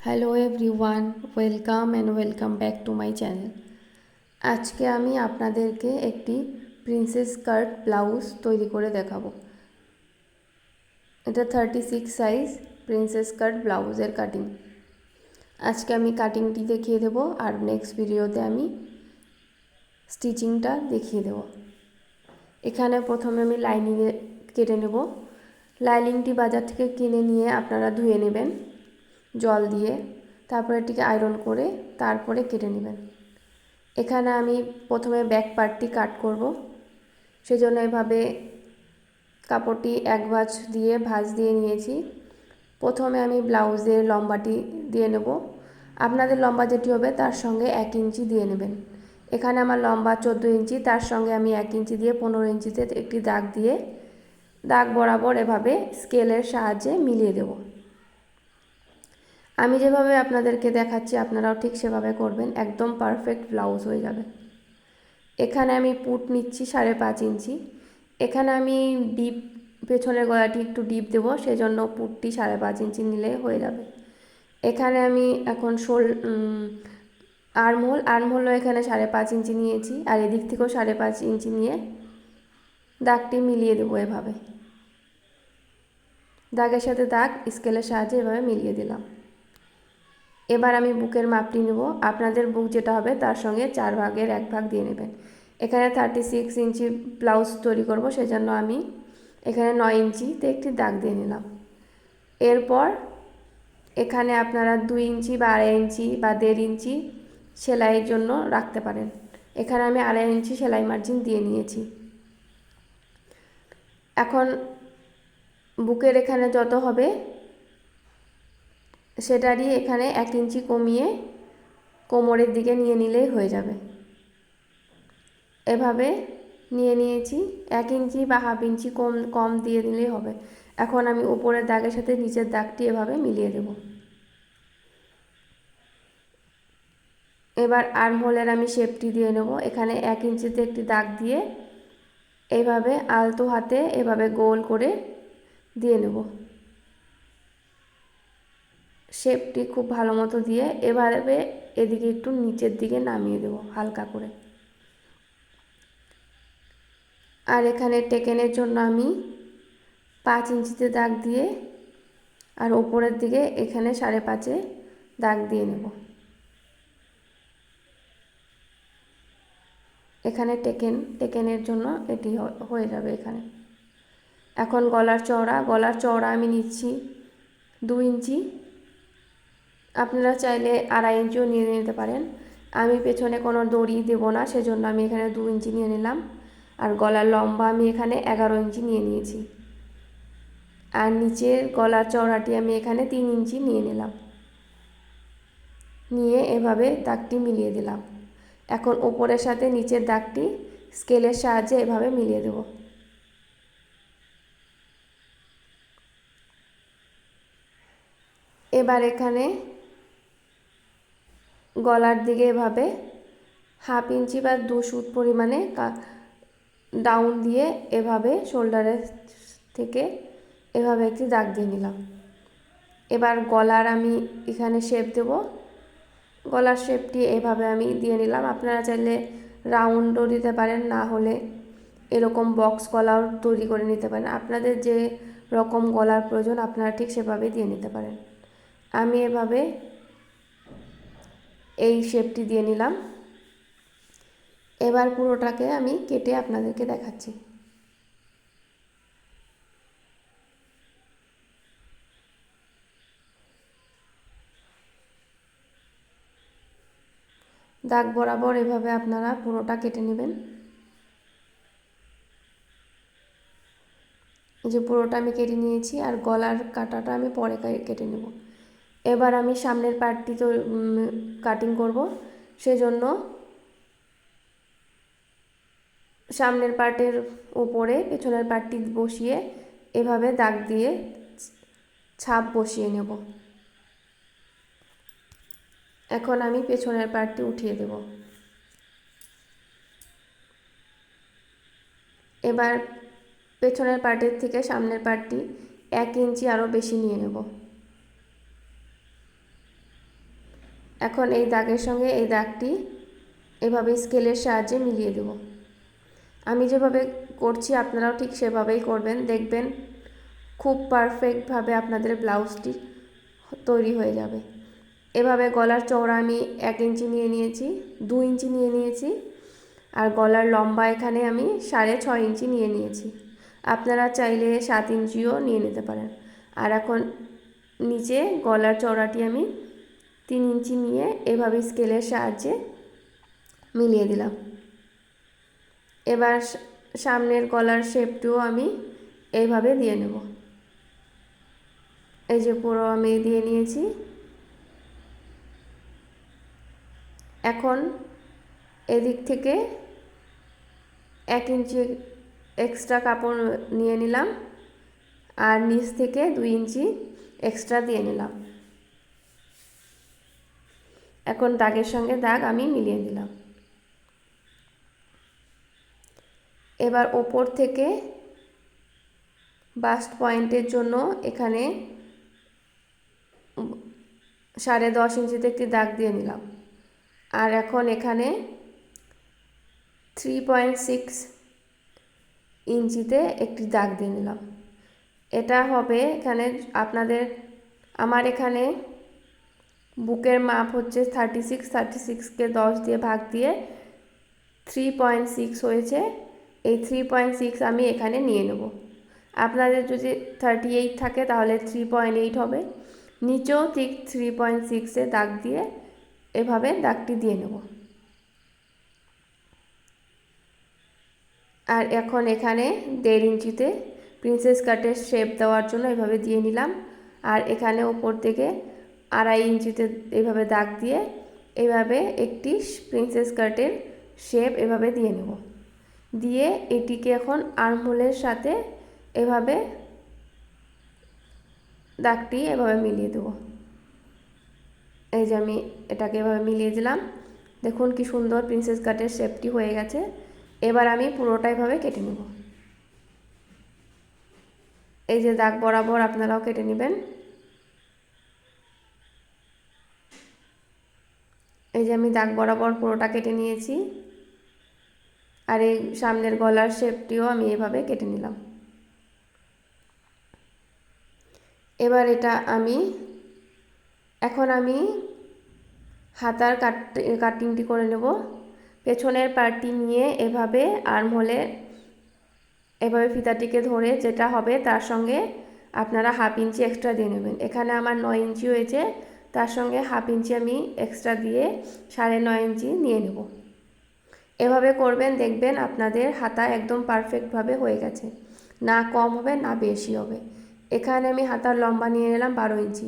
Hello everyone, welcome back to my channel. আজকে আমি আপনাদেরকে একটি প্রিন্সেস কাট ব্লাউজ তৈরি করে দেখাবো। এটা 36 সাইজ প্রিন্সেস কাট ব্লাউজের কাটিং। আজকে আমি কাটিংটি দেখিয়ে দেবো আর নেক্সট ভিডিওতে আমি স্টিচিংটা দেখিয়ে দেবো। এখানে প্রথমে আমি লাইনিংয়ে কেটে নেব। লাইনিংটি বাজার থেকে কিনে নিয়ে আপনারা ধুয়ে নেবেন জল দিয়ে, তারপরে এটিকে আয়রন করে তারপরে কেটে নেবেন। এখানে আমি প্রথমে ব্যাক পার্টটি কাট করব, সেজন্য এভাবে কাপড়টি এক ভাঁজ দিয়ে নিয়েছি। প্রথমে আমি ব্লাউজের লম্বাটি দিয়ে নেব। আপনাদের লম্বা যেটি হবে তার সঙ্গে 1 ইঞ্চি দিয়ে নেবেন। এখানে আমার লম্বা 14 ইঞ্চি, তার সঙ্গে আমি 1 ইঞ্চি দিয়ে 15 ইঞ্চিতে একটি দাগ বরাবর এভাবে স্কেলের সাহায্যে মিলিয়ে দেব। আমি যেভাবে আপনাদেরকে দেখাচ্ছি আপনারাও ঠিক সেভাবে করবেন, একদম পারফেক্ট ব্লাউজ হয়ে যাবে। এখানে আমি পুট নিচ্ছি 5.5 ইঞ্চি। এখানে আমি ডিপ পেছনের গলাটি একটু ডিপ দেবো, সেজন্য পুটটি 5.5 ইঞ্চি নিলে হয়ে যাবে। এখানে আমি এখন আর্মহোলও এখানে 5.5 ইঞ্চি নিয়েছি, আর এদিক থেকেও 5.5 ইঞ্চি নিয়ে দাগটি মিলিয়ে দেবো। এভাবে দাগের সাথে দাগ স্কেলের সাহায্যে এভাবে মিলিয়ে দিলাম। এবার আমি বুকের মাপটি নেব। আপনাদের বুক যেটা হবে তার সঙ্গে 4 ভাগের 1 ভাগ দিয়ে নেবেন। এখানে 36 ইঞ্চি ব্লাউজ তৈরি করব, সেজন্য আমি এখানে 9 ইঞ্চিতে একটি দাগ দিয়ে নিলাম। এরপর এখানে আপনারা 2 ইঞ্চি বা 2.5 ইঞ্চি বা 1.5 ইঞ্চি সেলাইয়ের জন্য রাখতে পারেন। এখানে আমি 2.5 ইঞ্চি সেলাই মার্জিন দিয়ে নিয়েছি। এখন বুকের এখানে যত হবে সেটারই এখানে 1 ইঞ্চি কমিয়ে কোমরের দিকে নিয়ে নিলেই হয়ে যাবে। এভাবে নিয়ে নিয়েছি। 1 ইঞ্চি বা 1/2 ইঞ্চি কম দিয়ে নিলেই হবে। এখন আমি উপরের দাগের সাথে নিচের দাগটি এভাবে মিলিয়ে দেব। এবার আর্মহোলের আমি শেপটি দিয়ে নেব। এখানে 1 ইঞ্চিতে একটি দাগ দিয়ে এইভাবে আলতো হাতে এভাবে গোল করে দিয়ে নেব। শেপটি খুব ভালো মতো দিয়ে এভাবে এদিকে একটু নিচের দিকে নামিয়ে দেব হালকা করে। আর এখানে টেকেনের জন্য আমি 5 ইঞ্চিতে দাগ দিয়ে আর ওপরের দিকে এখানে 5.5-এ দাগ দিয়ে নেব। এখানে টেকেনের জন্য এটি হয়ে যাবে এখানে। এখন গলার চওড়া আমি নিচ্ছি 2 ইঞ্চি। আপনারা চাইলে 2.5 ইঞ্চিও নিয়ে নিতে পারেন। আমি পেছনে কোনো দড়ি দেব না, সেজন্য আমি এখানে 2 ইঞ্চি নিয়ে নিলাম। আর গলার লম্বা আমি এখানে 11 ইঞ্চি নিয়ে নিয়েছি। আর নিচের গলার চওড়াটি আমি এখানে 3 ইঞ্চি নিয়ে নিলাম। নিয়ে এভাবে দাগটি মিলিয়ে দিলাম। এখন উপরের সাথে নিচের দাগটি স্কেলের সাহায্যে এভাবে মিলিয়ে দেব। এবার এখানে গলার দিকে এভাবে 1/2 ইঞ্চি বা 2 সুত পরিমাণে ডাউন দিয়ে এভাবে শোল্ডারের থেকে এভাবে একটি দাগ দিয়ে নিলাম। এবার গলার আমি এখানে শেপ দেব। গলার শেপটি এভাবে আমি দিয়ে নিলাম। আপনারা চাইলে রাউন্ডও দিতে পারেন, না হলে এরকম বক্স গলাও তৈরি করে নিতে পারেন। আপনাদের যে রকম গলার প্রয়োজন আপনারা ঠিক সেভাবে দিয়ে নিতে পারেন। আমি এভাবে এই শেপটি দিয়ে নিলাম। এবার পুরোটাকে আমি কেটে আপনাদেরকে দেখাচ্ছি। দাগ বরাবর এভাবে আপনারা পুরোটা কেটে নেবেন। এই যে পুরোটা আমি কেটে নিয়েছি, আর গলার কাটাটা আমি পরে কেটে নেব। এবার আমি সামনের পার্টটি তো কাটিং করব, সেজন্য সামনের পার্টের উপরে পেছনের পার্টটি বসিয়ে এভাবে দাগ দিয়ে ছাপ বসিয়ে নেব। এখন আমি পেছনের পার্টটি উঠিয়ে দেব। এবার পেছনের পার্টের থেকে সামনের পার্টটি 1 ইঞ্চি আরও বেশি নিয়ে নেব। এখন এই দাগের সঙ্গে এই দাগটি এভাবে স্কেলের সাহায্যে মিলিয়ে দেব। আমি যেভাবে করছি আপনারাও ঠিক সেভাবেই করবেন, দেখবেন খুব পারফেক্টভাবে আপনাদের ব্লাউজটি তৈরি হয়ে যাবে। এভাবে গলার চওড়া আমি 1 ইঞ্চি নিয়ে নিয়েছি, 2 ইঞ্চি নিয়ে নিয়েছি, আর গলার লম্বা এখানে আমি 6.5 ইঞ্চি নিয়ে নিয়েছি। আপনারা চাইলে 7 ইঞ্চিও নিয়ে নিতে পারেন। আর এখন নিচে গলার চওড়াটি আমি 3 ইঞ্চি নিয়ে এভাবে স্কেলের সাহায্যে মিলিয়ে দিলাম। এবার সামনের গলার শেপটিও আমি এইভাবে দিয়ে নেব। এই যে পুরো আমি দিয়ে নিয়েছি। এখন এদিক থেকে 1 ইঞ্চি এক্সট্রা কাপড় নিয়ে নিলাম, আর নিচ থেকে 2 ইঞ্চি এক্সট্রা দিয়ে নিলাম। এখন দাগের সঙ্গে দাগ আমি মিলিয়ে দিলাম। এবার ওপর থেকে বাস্ট পয়েন্টের জন্য এখানে 10.5 ইঞ্চিতে একটি দাগ দিয়ে নিলাম। আর এখন এখানে 3.6 ইঞ্চিতে একটি দাগ দিয়ে নিলাম। এটা হবে এখানে আপনাদের, আমার এখানে বুকের মাপ হচ্ছে 36কে 10 দিয়ে ভাগ দিয়ে 3.6 হয়েছে। এই 3.6 আমি এখানে নিয়ে নেব। আপনাদের যদি 38 থাকে তাহলে 3.8 হবে। নিচেও ঠিক 3.6-এ দাগ দিয়ে এভাবে দাগটি দিয়ে নেব। আর এখন এখানে 1.5 ইঞ্চিতে প্রিন্সেস কাটের শেপ দেওয়ার জন্য এভাবে দিয়ে নিলাম। আর এখানে উপর থেকে 2.5 ইঞ্চিতে এভাবে দাগ দিয়ে এভাবে একটি প্রিন্সেস কাটের শেপ এভাবে দিয়ে নেব। দিয়ে এটিকে এখন আর্মহোলের সাথে এভাবে দাগটি এভাবে মিলিয়ে দেব। এই যে আমি এটাকে এভাবে মিলিয়ে দিলাম। দেখুন কি সুন্দর প্রিন্সেস কাটের শেপটি হয়ে গেছে। এবার আমি পুরোটা এভাবে কেটে নেব। এই যে দাগ বরাবর আপনারাও কেটে নেবেন। এই যে আমি দাগ বরাবর পুরোটা কেটে নিয়েছি। আর এই সামনের গলার শেপটিও আমি এভাবে কেটে নিলাম। এবার এটা এখন আমি হাতার কাটিংটি করে নেব। পেছনের পার্টটি নিয়ে এভাবে আর্মহোলে এভাবে ফিতাটিকে ধরে যেটা হবে তার সঙ্গে আপনারা 1/2 ইঞ্চি এক্সট্রা দিয়ে নেবেন। এখানে আমার 9 ইঞ্চি হয়েছে, তার সঙ্গে 1/2 ইঞ্চি আমি এক্সট্রা দিয়ে 9.5 ইঞ্চি নিয়ে নেব। এভাবে করবেন, দেখবেন আপনাদের হাতা একদম পারফেক্টভাবে হয়ে গেছে, না কম হবে না বেশি হবে। এখানে আমি হাতার লম্বা নিয়ে নিলাম 12 ইঞ্চি।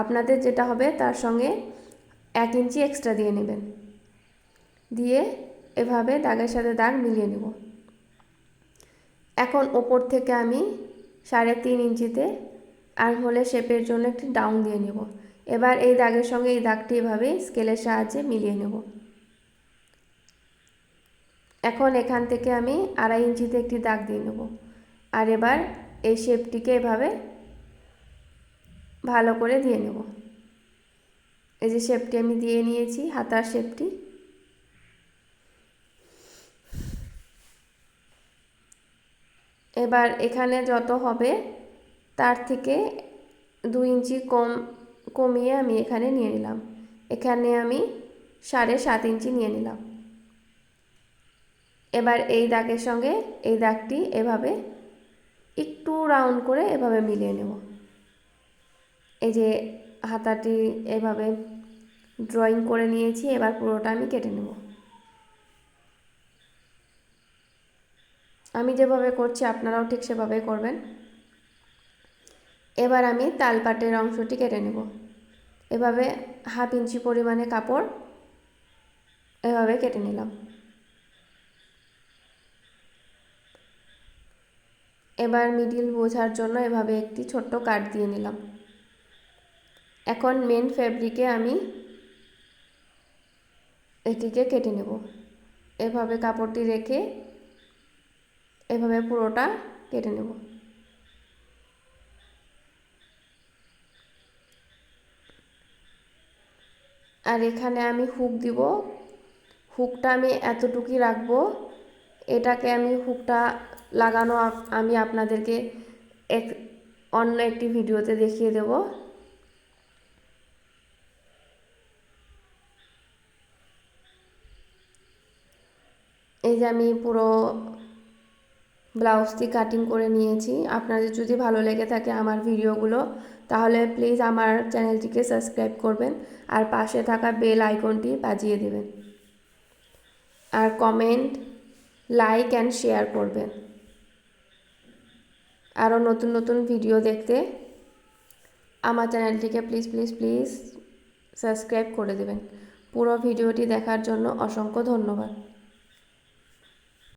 আপনাদের যেটা হবে তার সঙ্গে 1 ইঞ্চি এক্সট্রা দিয়ে নেবেন। দিয়ে এভাবে দাগের সাথে দাগ মিলিয়ে নেব। এখন ওপর থেকে আমি 3.5 ইঞ্চিতে আর্মহোলের শেপের জন্য একটি ডাউন দিয়ে নেব। এবার এই দাগের সঙ্গে এই দাগটি এভাবে স্কেলের সাহায্যে মিলিয়ে নেব। এখন এখান থেকে আমি 2.5 ইঞ্চিতে একটি দাগ দিয়ে নেব। আর এবার এই শেপটিকে এভাবে ভালো করে দিয়ে নেব। এই যে শেপটি আমি দিয়ে নিয়েছি, হাতার শেপটি। এবার এখানে যত হবে তার থেকে 2 ইঞ্চি কমিয়ে আমি এখানে নিয়ে নিলাম। এখানে আমি 7.5 ইঞ্চি নিয়ে নিলাম। এবার এই দাগের সঙ্গে এই দাগটি এভাবে একটু রাউন্ড করে এভাবে মিলিয়ে নেব। এই যে হাতাটি এভাবে ড্রয়িং করে নিয়েছি। এবার পুরোটা আমি কেটে নেব। আমি যেভাবে করছি আপনারাও ঠিক সেভাবে করবেন। এবার আমি তালপাটের অংশটি কেটে নেব। এভাবে 1/2 ইঞ্চি পরিমাণে কাপড় এভাবে কেটে নিলাম। এবার মিডিল বোঝার জন্য এভাবে একটি ছোট্ট কাট দিয়ে নিলাম। এখন মেন ফ্যাব্রিকে আমি এটিকে কেটে নেব। এভাবে কাপড়টি রেখে এভাবে পুরোটা কেটে নেব। আর এখানে আমি হুক দিব, হুকটা আমি এতটুকুই রাখবো। এটাকে আমি হুকটা লাগানো আমি আপনাদেরকে অন্য একটি ভিডিওতে দেখিয়ে দেব। এই যে আমি পুরো ব্লাউজটি কাটিং করে নিয়েছি। আপনাদের যদি ভালো লেগে থাকে আমার ভিডিওগুলো, তাহলে প্লিজ আমার চ্যানেলটিকে সাবস্ক্রাইব করবেন আর পাশে থাকা বেল আইকনটি বাজিয়ে দেবেন, আর কমেন্ট, লাইক অ্যান্ড শেয়ার করবেন। আরও নতুন নতুন ভিডিও দেখতে আমার চ্যানেলটিকে প্লিজ প্লিজ প্লিজ সাবস্ক্রাইব করে দেবেন। পুরো ভিডিওটি দেখার জন্য অসংখ্য ধন্যবাদ।